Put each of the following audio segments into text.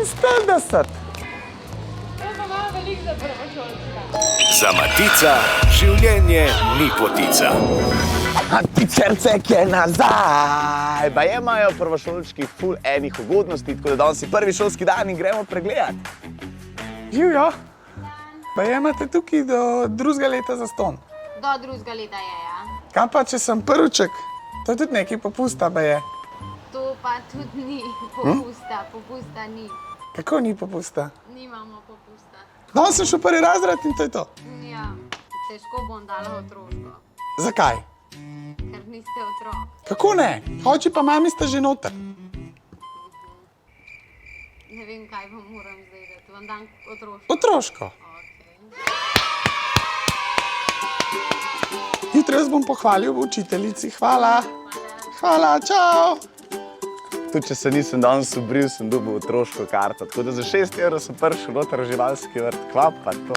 43. To pa malo veliko za prvošolčka. Za Matica življenje ni potica. Tičercek je nazaj. Baje imajo prvošolčki ful enih ugodnosti, tako da danes je prvi šolski dan in gremo pregledat. Živjo. Baje imate tukaj do 2. leta zastonj. Do 2. leta je, ja. Kaj pa, če sem prvček? To je tudi nekaj popusta, baje. To pa tudi ni popusta, popusta ni. Kako ni popusta? Nimamo popusta. Danes sem šel prvi razred in to je to. Ja, težko bom dala otroško, Zakaj? ker niste otrok. Kako ne? Oči pa mami sta že noter. Ne vem, kaj vam moram zdaj dati. Vam dam otroško. Otroško. Okej. Jutri jaz bom pohvalil učiteljici. Hvala. Hvala, čau. Tudi če se nisem danes obril, sem dobil otroško karto. Tako da za 6 evrov sem prišel noter v živalski vrt. Hvala pa to.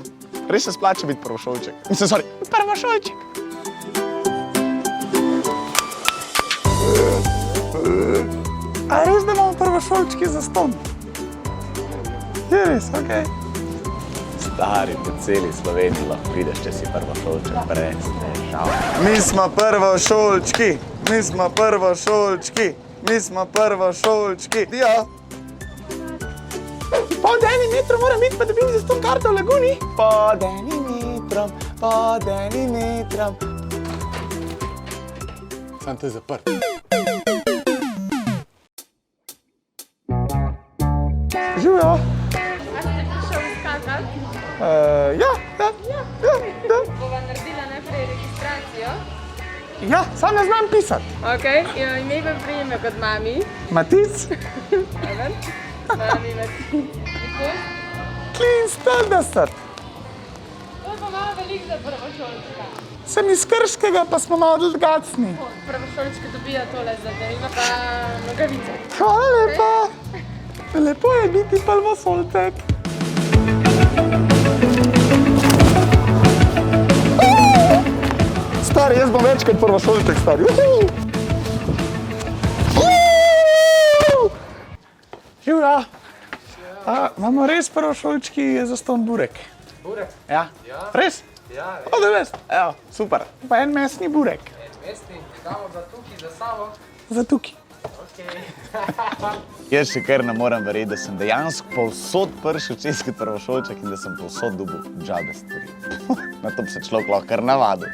Res se splača biti prvošolček. Mislim, prvošolček. A res, da imamo prvošolčki zastonj? Je res, okej. Stari, po celi Sloveniji lahko prideš, če si prvošolček, brez težav. Mi smo prvošolčki, mi smo prvošolčki, mi smo prvošolčki. Dio! Pod enim metrom moram iti, pa dobim zastonj karto v Laguni. Pod enim metrom, pod enim metrom. Sam to je zaprt. Živjo! A ste prišel iskati? Ja. Bova naredila najprej registracijo. Ja, sam ne znam pisati. Okej, ime pa priimek od mami. Matic, Even? Mami Matic. Nikos? 43. To je pa malo veliko za prvošolčka. Sem iz Krškega, pa smo malo drugačni. Prvošolčki dobijo tole zdaj, ima pa nogavice. Hvala lepa. Lepo je biti prvošolček. Stari, jaz bom več kot prvošolček, stari. Živja. Imamo res prvošolčki zastonj burek. Burek? Ja. Res? Ja, O, da veš. Evo, super. Pa en mesni burek. mestni, damo za tukaj, za Savo. Za tukaj. Okej. Jaz še kar ne morem verjeti, da sem dejansko povsod prišel čez kot prvošolček in da sem povsod dobil džabe stvari. Na to bi se človek lahko kar navadil.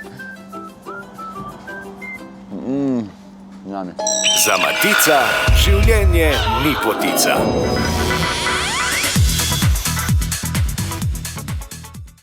Za Matica življenje ni potica.